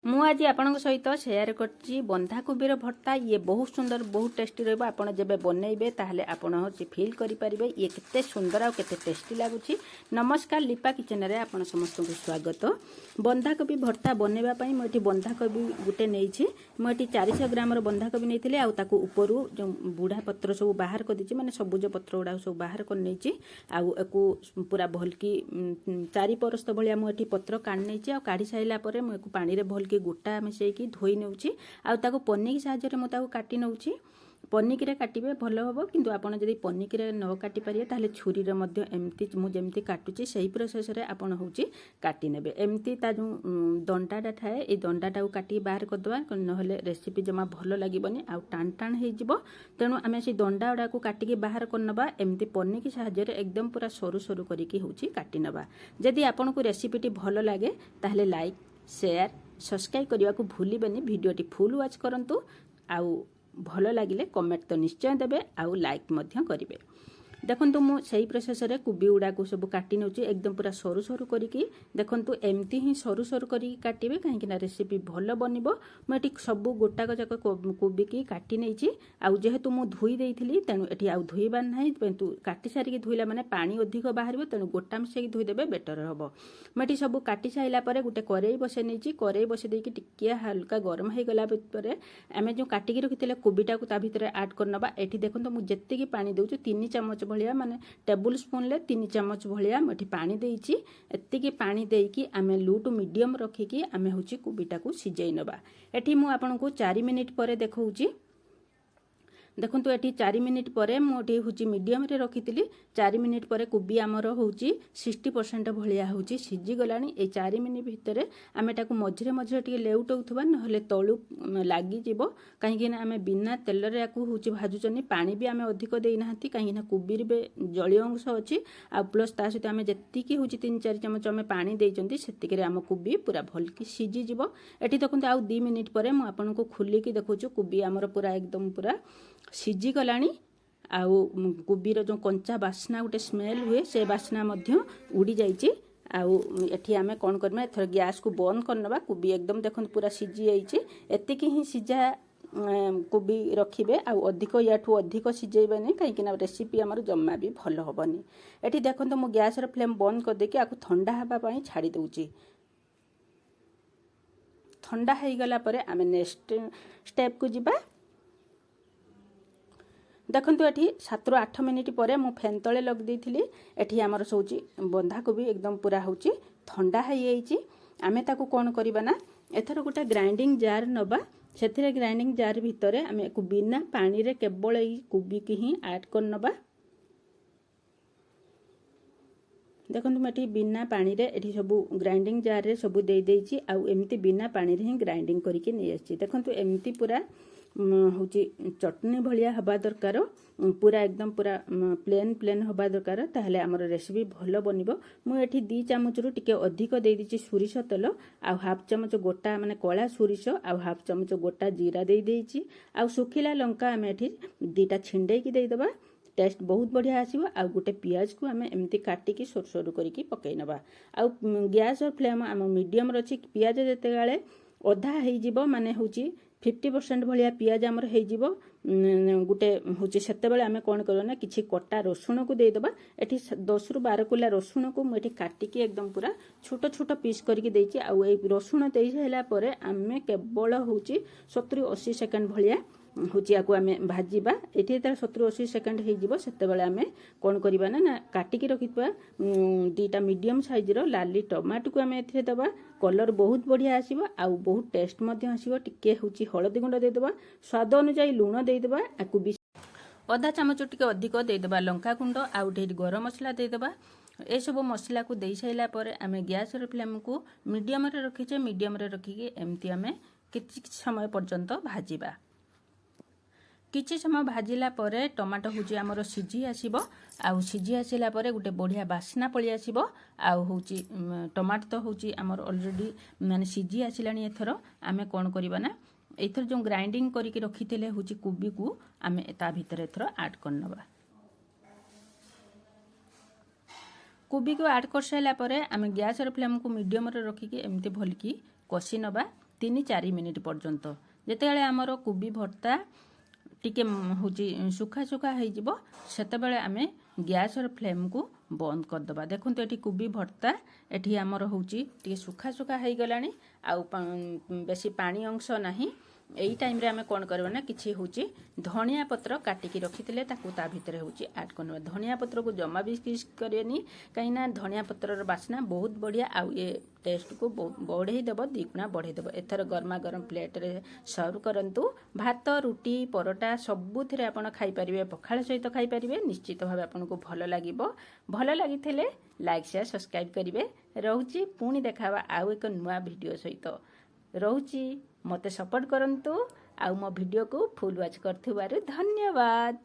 ମୁଁ ଆଜି ଆପଣଙ୍କ ସହିତ ସେୟାର କରିଛି ବନ୍ଧାକୋବିର ଭର୍ତ୍ତା। ଇଏ ବହୁତ ସୁନ୍ଦର, ବହୁତ ଟେଷ୍ଟି ରହିବ। ଆପଣ ଯେବେ ବନେଇବେ ତାହେଲେ ଆପଣ ଫିଲ୍ କରିପାରିବେ ଇଏ କେତେ ସୁନ୍ଦର ଆଉ କେତେ ଟେଷ୍ଟି ଲାଗୁଛି। ନମସ୍କାର, ଲିପା କିଚେନରେ ଆପଣ ସମସ୍ତଙ୍କୁ ସ୍ୱାଗତ। ବନ୍ଧାକୋବି ଭର୍ତ୍ତା ବନେଇବା ପାଇଁ ମୁଁ ଏଠି ବନ୍ଧାକୋବି ଗୋଟେ ନେଇଛି। ମୁଁ ଏଠି 400 ଗ୍ରାମର ବନ୍ଧାକୋବି ନେଇଥିଲି ଆଉ ତାକୁ ଉପରୁ ଯେଉଁ ବୁଢ଼ା ପତ୍ର ସବୁ ବାହାର କରିଦେଇଛି, ମାନେ ସବୁଜ ପତ୍ର ଗୁଡ଼ାକ ସବୁ ବାହାର କରି ନେଇଛି। ଆଉ ଏକୁ ପୁରା ଭଲକି 4 ପରସ୍ତ ଭଳିଆ ମୁଁ ଏଠି ପତ୍ର କାଢ଼ି ନେଇଛି। ଆଉ କାଢ଼ି ସାରିଲା ପରେ ମୁଁ ଏକୁ ପାଣିରେ ଭଲକି ଗୋଟା ମିଶାଇକି ଧୋଇ ନେଉଛି। ଆଉ ତାକୁ ପନିକି ସାହାଯ୍ୟରେ ମୁଁ ତାକୁ କାଟି ନେଉଛି। ପନିକିରେ କାଟିବେ ଭଲ ହେବ, କିନ୍ତୁ ଆପଣ ଯଦି ପନିକିରେ ନ କାଟି ପାରିବେ ତାହେଲେ ଛୁରୀରେ ମଧ୍ୟ ଏମିତି ମୁଁ ଯେମିତି କାଟୁଛି ସେହି ପ୍ରୋସେସରେ ଆପଣ କାଟି ନେବେ। ଏମିତି ତା ଯେଉଁ ଦଣ୍ଡାଟା ଥାଏ, ଏଇ ଦଣ୍ଡାଟାକୁ କାଟିକି ବାହାର କରିଦେବା, ନହେଲେ ରେସିପି ଜମା ଭଲ ଲାଗିବନି ଆଉ ଟାଣ ଟାଣ ହେଇଯିବ। ତେଣୁ ଆମେ ସେଇ ଦଣ୍ଡା ଗୁଡ଼ାକୁ କାଟିକି ବାହାର କରିନେବା। ଏମିତି ପନିକି ସାହାଯ୍ୟରେ ଏକଦମ ପୁରା ସରୁ ସରୁ କରିକି କାଟି ନେବା। ଯଦି ଆପଣଙ୍କୁ ରେସିପିଟି ଭଲ ଲାଗେ ତାହେଲେ ଲାଇକ୍, ସେୟାର, ସବସ୍କ୍ରାଇବ୍ କରିବାକୁ ଭୁଲିବେନି। ଭିଡ଼ିଓଟି ଫୁଲ୍ ୱାଚ୍ କରନ୍ତୁ ଆଉ ଭଲ ଲାଗିଲେ କମେଣ୍ଟ ତ ନିଶ୍ଚୟ ଦେବେ ଆଉ ଲାଇକ୍ ମଧ୍ୟ କରିବେ। ଦେଖନ୍ତୁ ମୁଁ ସେହି ପ୍ରୋସେସରେ କୋବି ଗୁଡ଼ାକୁ ସବୁ କାଟି ନେଉଛି ଏକଦମ ପୁରା ସରୁ ସରୁ କରିକି। ଦେଖନ୍ତୁ ଏମିତି ହିଁ ସରୁ ସରୁ କରିକି କାଟିବେ, କାହିଁକିନା ରେସିପି ଭଲ ବନିବ। ମୁଁ ଏଠି ସବୁ ଗୋଟାକ ଯାକ କୋବିକି କାଟି ନେଇଛି। ଆଉ ଯେହେତୁ ମୁଁ ଧୋଇ ଦେଇଥିଲି ତେଣୁ ଏଠି ଆଉ ଧୋଇବାର ନାହିଁ, କିନ୍ତୁ କାଟି ସାରିକି ଧୋଇଲା ମାନେ ପାଣି ଅଧିକ ବାହାରିବ, ତେଣୁ ଗୋଟା ମିଶାଇକି ଧୋଇଦେବେ ବେଟର ହେବ। ମୁଁ ଏଠି ସବୁ କାଟି ସାରିଲା ପରେ ଗୋଟେ କରେଇ ବସାଇ ନେଇଛି। କରେଇ ବସାଇ ଦେଇକି ଟିକିଏ ହାଲକା ଗରମ ହୋଇଗଲା ପରେ ଆମେ ଯେଉଁ କାଟିକି ରଖିଥିଲେ କୋବିଟାକୁ ତା ଭିତରେ ଆଡ଼୍ କରିନେବା। ଏଠି ଦେଖନ୍ତୁ ମୁଁ ଯେତିକି ପାଣି ଦେଉଛି 3 ଚାମଚ ଭଳିଆ, ମାନେ ଟେବୁଲ ସ୍ପୁନରେ 3 ଚାମଚ ଭଳିଆ ମୁଁ ଏଠି ପାଣି ଦେଇଛି। ଏତିକି ପାଣି ଦେଇକି ଆମେ लो ଟୁ ମିଡ଼ିୟମ୍ ରଖିକି ଆମେ କୋବିଟାକୁ ସିଝେଇ ନେବା। ଏଠି ମୁଁ ଆପଣଙ୍କୁ 4 ମିନିଟ୍ ପରେ ଦେଖାଉଛି। ଦେଖନ୍ତୁ ଏଠି 4 ମିନିଟ୍ ପରେ ମୁଁ ଏଠି ମିଡ଼ିୟମରେ ରଖିଥିଲି। 4 ମିନିଟ୍ ପରେ କୋବି ଆମର 60% ଭଳିଆ ସିଝିଗଲାଣି। ଏଇ 4 ମିନିଟ୍ ଭିତରେ ଆମେ ତାକୁ ମଝିରେ ମଝିରେ ଟିକେ ଲେଉଟଉଥିବା, ନହେଲେ ତଳୁ ଲାଗିଯିବ। କାହିଁକିନା ଆମେ ବିନା ତେଲରେ ୟାକୁ ଭାଜୁଛନ୍ତି, ପାଣି ବି ଆମେ ଅଧିକ ଦେଇନାହାନ୍ତି, କାହିଁକିନା କୋବିରେ ବି ଜଳୀୟ ଅଂଶ ଅଛି। ଆଉ ପ୍ଲସ୍ ତା ସହିତ ଆମେ ଯେତିକି 3-4 ଚାମଚ ଆମେ ପାଣି ଦେଇଛନ୍ତି ସେତିକିରେ ଆମ କୋବି ପୁରା ଭଲକି ସିଝିଯିବ। ଏଠି ଦେଖନ୍ତୁ ଆଉ 2 ମିନିଟ୍ ପରେ ମୁଁ ଆପଣଙ୍କୁ ଖୋଲିକି ଦେଖାଉଛି କୋବି ଆମର ପୁରା ଏକଦମ ପୁରା ସିଝିଗଲାଣି। ଆଉ କୋବିର ଯେଉଁ କଞ୍ଚା ବାସ୍ନା ଗୋଟେ ସ୍ମେଲ୍ ହୁଏ, ସେ ବାସ୍ନା ମଧ୍ୟ ଉଡ଼ି ଯାଇଛି। ଆଉ ଏଠି ଆମେ କ'ଣ କରିବା, ଏଥର ଗ୍ୟାସ୍କୁ ବନ୍ଦ କରିନେବା। କୋବି ଏକଦମ ଦେଖନ୍ତୁ ପୁରା ସିଝି ଯାଇଛି। ଏତିକି ହିଁ ସିଝା କୋବି ରଖିବେ, ଆଉ ଅଧିକ ୟାଠୁ ଅଧିକ ସିଝେଇବେନି, କାହିଁକିନା ରେସିପି ଆମର ଜମା ବି ଭଲ ହେବନି। ଏଠି ଦେଖନ୍ତୁ ମୁଁ ଗ୍ୟାସ୍ର ଫ୍ଲେମ୍ ବନ୍ଦ କରିଦେଇକି ଆକୁ ଥଣ୍ଡା ହେବା ପାଇଁ ଛାଡ଼ି ଦେଉଛି। ଥଣ୍ଡା ହେଇଗଲା ପରେ ଆମେ ନେକ୍ସଟ ଷ୍ଟେପ୍କୁ ଯିବା। ଦେଖନ୍ତୁ ଏଠି 7-8 ମିନିଟ୍ ପରେ ମୁଁ ଫ୍ୟାନ୍ ତଳେ ଲଗାଇଦେଇଥିଲି। ଏଠି ଆମର ବନ୍ଧାକୋବି ଏକଦମ ପୁରା ଥଣ୍ଡା ହେଇଯାଇଛି। ଆମେ ତାକୁ କ'ଣ କରିବା ନା, ଏଥର ଗୋଟେ ଗ୍ରାଇଣ୍ଡିଙ୍ଗ ଜାର୍ ନେବା। ସେଥିରେ ଗ୍ରାଇଣ୍ଡିଙ୍ଗ ଜାର୍ ଭିତରେ ଆମେ ବିନା ପାଣିରେ କେବଳ ଏଇ କୋବିକି ହିଁ ଆଡ଼୍ କରିନେବା। ଦେଖନ୍ତୁ ମୁଁ ଏଠି ବିନା ପାଣିରେ ଏଠି ସବୁ ଗ୍ରାଇଣ୍ଡିଙ୍ଗ ଜାର୍ରେ ସବୁ ଦେଇଦେଇଛି। ଆଉ ଏମିତି ବିନା ପାଣିରେ ହିଁ ଗ୍ରାଇଣ୍ଡିଙ୍ଗ କରିକି ନେଇ ଆସିଛି। ଦେଖନ୍ତୁ ଏମିତି ପୁରା ଚଟଣି ଭଳିଆ ହେବା ଦରକାର, ପୁରା ଏକଦମ ପୁରା ପ୍ଲେନ୍ ହେବା ଦରକାର, ତାହେଲେ ଆମର ରେସିପି ଭଲ ବନିବ। ମୁଁ ଏଠି 2 ଚାମଚରୁ ଟିକେ ଅଧିକ ଦେଇଦେଇଛି ସୋରିଷ ତେଲ, ଆଉ 1/2 ଚାମଚ ଗୋଟା ମାନେ କଳା ସୋରିଷ, ଆଉ 1/2 ଚାମଚ ଗୋଟା ଜିରା ଦେଇଦେଇଛି। ଆଉ ଶୁଖିଲା ଲଙ୍କା ଆମେ ଏଠି 2ଟା ଛିଣ୍ଡେଇକି ଦେଇଦେବା। ଟେଷ୍ଟ ବହୁତ ବଢ଼ିଆ ଆସିବ। ଆଉ ଗୋଟେ ପିଆଜକୁ ଆମେ ଏମିତି କାଟିକି ସରୁ ସରୁ କରିକି ପକାଇ ନେବା। ଆଉ ଗ୍ୟାସ୍ର ଫ୍ଲେମ୍ ଆମ ମିଡ଼ିୟମ୍ରେ ଅଛି। ପିଆଜ ଯେତେବେଳେ ଅଧା ହେଇଯିବ, ମାନେ 50% ଭଳିଆ ପିଆଜ ଆମର ହେଇଯିବ, ଗୋଟେ ସେତେବେଳେ ଆମେ କ'ଣ କରିବା ନା, କିଛି କଟା ରସୁଣକୁ ଦେଇଦେବା। ଏଠି 10ରୁ 12 କୁଲା ରସୁଣକୁ ମୁଁ ଏଠି କାଟିକି ଏକଦମ ପୁରା ଛୋଟ ଛୋଟ ପିସ୍ କରିକି ଦେଇଛି। ଆଉ ଏଇ ରସୁଣ ଦେଇ ସାରିଲା ପରେ ଆମେ କେବଳ 70-80 ସେକେଣ୍ଡ ଭଳିଆ ୟାକୁ ଆମେ ଭାଜିବା। ଏଠି ଯେତେବେଳେ 70-80 ସେକେଣ୍ଡ ହେଇଯିବ, ସେତେବେଳେ ଆମେ କ'ଣ କରିବା ନା କାଟିକି ରଖିଥିବା 2ଟା ମିଡ଼ିୟମ୍ ସାଇଜ୍ର ଲାଲି ଟମାଟୋକୁ ଆମେ ଏଥିରେ ଦେବା। କଲର୍ ବହୁତ ବଢ଼ିଆ ଆସିବ ଆଉ ବହୁତ ଟେଷ୍ଟ ମଧ୍ୟ ଆସିବ। ଟିକେ ହଳଦୀ ଗୁଣ୍ଡ ଦେଇଦେବା, ସ୍ୱାଦ ଅନୁଯାୟୀ ଲୁଣ ଦେଇଦେବା, ଆକୁ ବି ଅଧା ଚାମଚ ଟିକେ ଅଧିକ ଦେଇଦେବା ଲଙ୍କା ଗୁଣ୍ଡ, ଆଉ ଟିକେ ଗରମ ମସଲା ଦେଇଦେବା। ଏସବୁ ମସଲାକୁ ଦେଇ ସାରିଲା ପରେ ଆମେ ଗ୍ୟାସ୍ର ଫ୍ଲେମ୍କୁ ମିଡ଼ିୟମ୍ରେ ରଖିଛେ। ମିଡ଼ିୟମ୍ରେ ରଖିକି ଏମିତି ଆମେ କିଛି ସମୟ ପର୍ଯ୍ୟନ୍ତ ଭାଜିବା। କିଛି ସମୟ ଭାଜିଲା ପରେ ଟମାଟୋ ଆମର ସିଝି ଆସିବ। ଆଉ ସିଝି ଆସିଲା ପରେ ଗୋଟେ ବଢ଼ିଆ ବାସ୍ନା ପଳେଇ ଆସିବ। ଆଉ ଟମାଟୋ ତ ଆମର ଅଲରେଡ଼ି ମାନେ ସିଝି ଆସିଲାଣି। ଏଥର ଆମେ କ'ଣ କରିବା ନା, ଏଥର ଯେଉଁ ଗ୍ରାଇଣ୍ଡିଙ୍ଗ କରିକି ରଖିଥିଲେ କୋବିକୁ ଆମେ ତା ଭିତରେ ଏଥର ଆଡ଼୍ କରିନେବା। କୋବିକୁ ଆଡ଼୍ କରିସାରିଲା ପରେ ଆମେ ଗ୍ୟାସ୍ର ଫ୍ଲେମ୍କୁ ମିଡ଼ିୟମ୍ରେ ରଖିକି ଏମିତି ଭଲକି କଷି ନେବା। 3-4 मिनिट पर्यंत जेतेबेले आमर कोबी भर्ता टिके होची सुखा सुखा हो जिवो सेतेबेले आमे गैस फ्लेम को बंद करदबा। देखो ये कोबी भर्ता एठी आमर होची टिके सुखा सुखा हो गलानी आउ बेसी पानी अंश नाही। एई टाइम रे आमे कोन करबा ना किछि होची धनिया पत्र काटिकी रखिथिले ताकू ता भितरे होची ऐड करबा। धनिया पत्र को जमा भी किस करेनी कहिना धनिया पत्र रो बासना बहुत बढ़िया आउ ये टेस्ट को बढ़े देबो दुगुना बढ़े देबो। एथर गरमा गरम प्लेट रे सर्व करंतु भात रुटी परोटा सबुथिरे आपण खाई परिबे पखाळ सहित खाई परिबे निश्चित भाबे आपन को भलो लागिबो। भलो लागिथिले लाइक शेयर सब्सक्राइब करिवे। रहूची पुणी देखावा आउ एक नुआ वीडियो सहित रहूची मते सपोर्ट करंतु आउ मो वीडियो को फुल वॉच करथिबारु धन्यवाद।